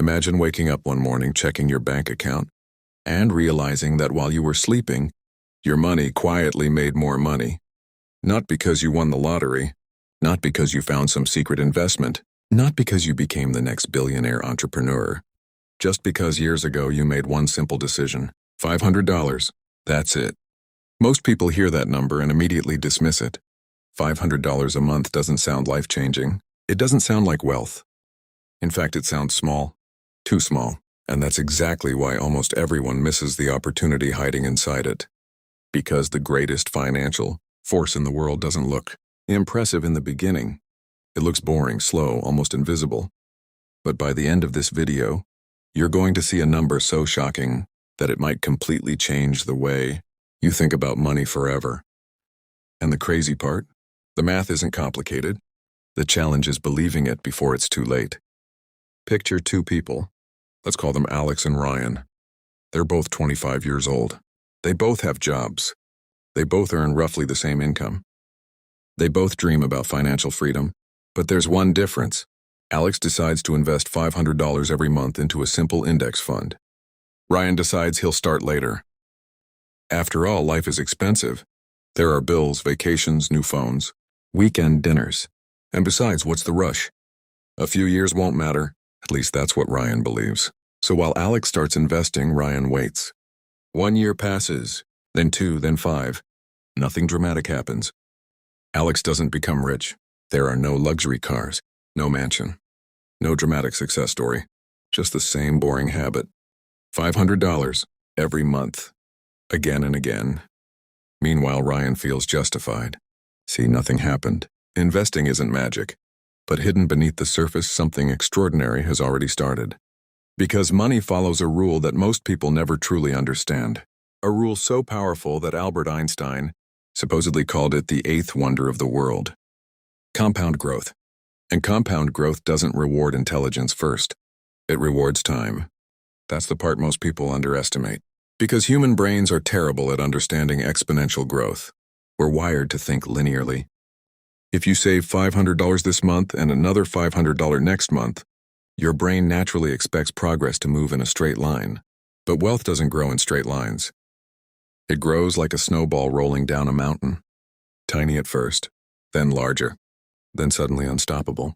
Imagine waking up one morning checking your bank account and realizing that while you were sleeping, your money quietly made more money. Not because you won the lottery, not because you found some secret investment, not because you became the next billionaire entrepreneur, just because years ago you made one simple decision. $500. That's it. Most people hear that number and immediately dismiss it. $500 a month doesn't sound life-changing. It doesn't sound like wealth. In fact, it sounds small. Too small. And that's exactly why almost everyone misses the opportunity hiding inside it. Because the greatest financial force in the world doesn't look impressive in the beginning. It looks boring, slow, almost invisible. But by the end of this video, you're going to see a number so shocking that it might completely change the way you think about money forever. And the crazy part? The math isn't complicated. The challenge is believing it before it's too late. Picture two people. Let's call them Alex and Ryan. They're both 25 years old. They both have jobs. They both earn roughly the same income. They both dream about financial freedom, but there's one difference. Alex decides to invest $500 every month into a simple index fund. Ryan decides he'll start later. After all, life is expensive. There are bills, vacations, new phones, weekend dinners. And besides, what's the rush? A few years won't matter. At least that's what Ryan believes. So while Alex starts investing, Ryan waits. 1 year passes, then 2, then 5. Nothing dramatic happens. Alex doesn't become rich. There are no luxury cars, no mansion, no dramatic success story. Just the same boring habit. $500 every month, again and again. Meanwhile, Ryan feels justified. See, nothing happened. Investing isn't magic. But hidden beneath the surface, something extraordinary has already started. Because money follows a rule that most people never truly understand. A rule so powerful that Albert Einstein supposedly called it the eighth wonder of the world. Compound growth. And compound growth doesn't reward intelligence first. It rewards time. That's the part most people underestimate. Because human brains are terrible at understanding exponential growth. We're wired to think linearly. If you save $500 this month and another $500 next month, your brain naturally expects progress to move in a straight line. But wealth doesn't grow in straight lines. It grows like a snowball rolling down a mountain. Tiny at first, then larger, then suddenly unstoppable.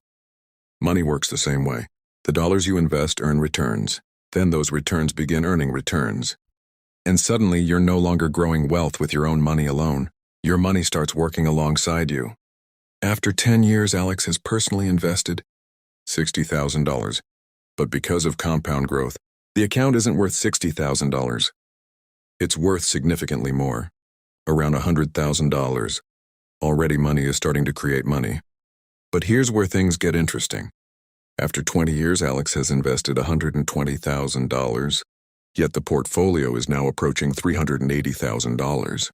Money works the same way. The dollars you invest earn returns. Then those returns begin earning returns. And suddenly you're no longer growing wealth with your own money alone. Your money starts working alongside you. After 10 years, Alex has personally invested $60,000. But because of compound growth, the account isn't worth $60,000. It's worth significantly more, around $100,000. Already money is starting to create money. But here's where things get interesting. After 20 years, Alex has invested $120,000, yet the portfolio is now approaching $380,000.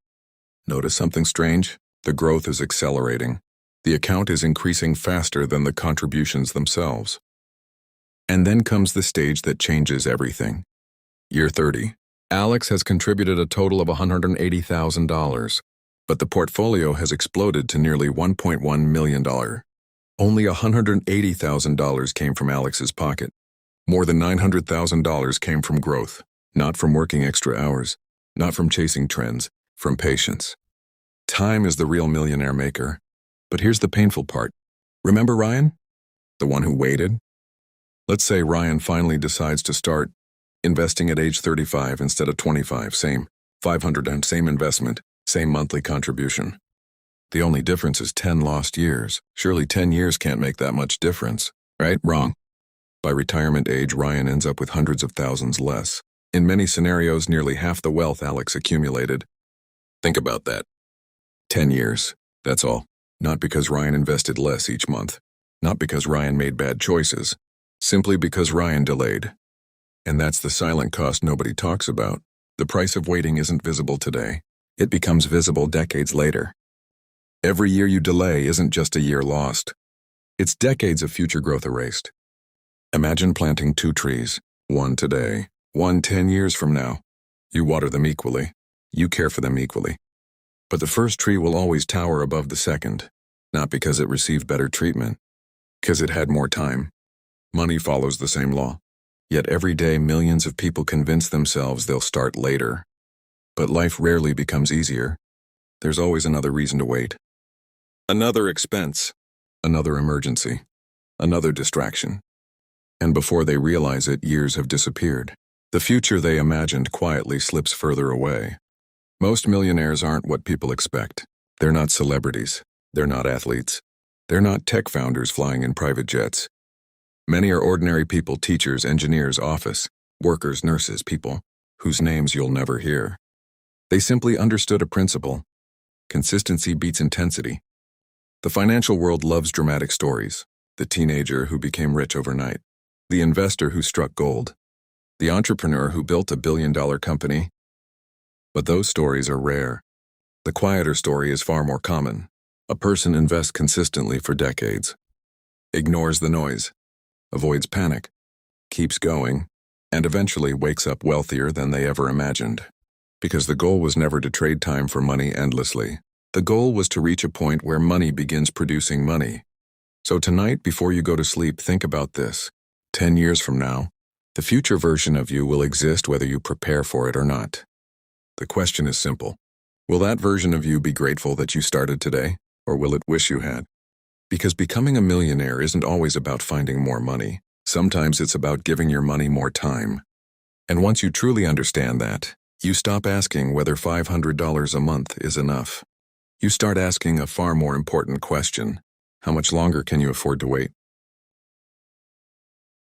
Notice something strange? The growth is accelerating. The account is increasing faster than the contributions themselves. And then comes the stage that changes everything. Year 30. Alex has contributed a total of $180,000, but the portfolio has exploded to nearly $1.1 million. Only $180,000 came from Alex's pocket. More than $900,000 came from growth, not from working extra hours, not from chasing trends, from patience. Time is the real millionaire maker. But here's the painful part. Remember Ryan? The one who waited? Let's say Ryan finally decides to start investing at age 35 instead of 25. Same $500 and same investment, same monthly contribution. The only difference is 10 lost years. Surely 10 years can't make that much difference, right? Wrong. By retirement age, Ryan ends up with hundreds of thousands less. In many scenarios, nearly half the wealth Alex accumulated. Think about that. 10 years, that's all. Not because Ryan invested less each month. Not because Ryan made bad choices. Simply because Ryan delayed. And that's the silent cost nobody talks about. The price of waiting isn't visible today. It becomes visible decades later. Every year you delay isn't just a year lost. It's decades of future growth erased. Imagine planting 2 trees, one today, one 10 years from now. You water them equally. You care for them equally. But the first tree will always tower above the second, not because it received better treatment, because it had more time. Money follows the same law. Yet every day millions of people convince themselves they'll start later. But life rarely becomes easier. There's always another reason to wait. Another expense. Another emergency. Another distraction. And before they realize it, years have disappeared. The future they imagined quietly slips further away. Most millionaires aren't what people expect. They're not celebrities. They're not athletes. They're not tech founders flying in private jets. Many are ordinary people, teachers, engineers, office workers, nurses, people whose names you'll never hear. They simply understood a principle. Consistency beats intensity. The financial world loves dramatic stories. The teenager who became rich overnight. The investor who struck gold. The entrepreneur who built a billion-dollar company. But those stories are rare. The quieter story is far more common. A person invests consistently for decades, ignores the noise, avoids panic, keeps going, and eventually wakes up wealthier than they ever imagined. Because the goal was never to trade time for money endlessly. The goal was to reach a point where money begins producing money. So tonight, before you go to sleep, think about this. 10 years from now, the future version of you will exist whether you prepare for it or not. The question is simple. Will that version of you be grateful that you started today, or will it wish you had? Because becoming a millionaire isn't always about finding more money. Sometimes it's about giving your money more time. And once you truly understand that, you stop asking whether $500 a month is enough. You start asking a far more important question. How much longer can you afford to wait?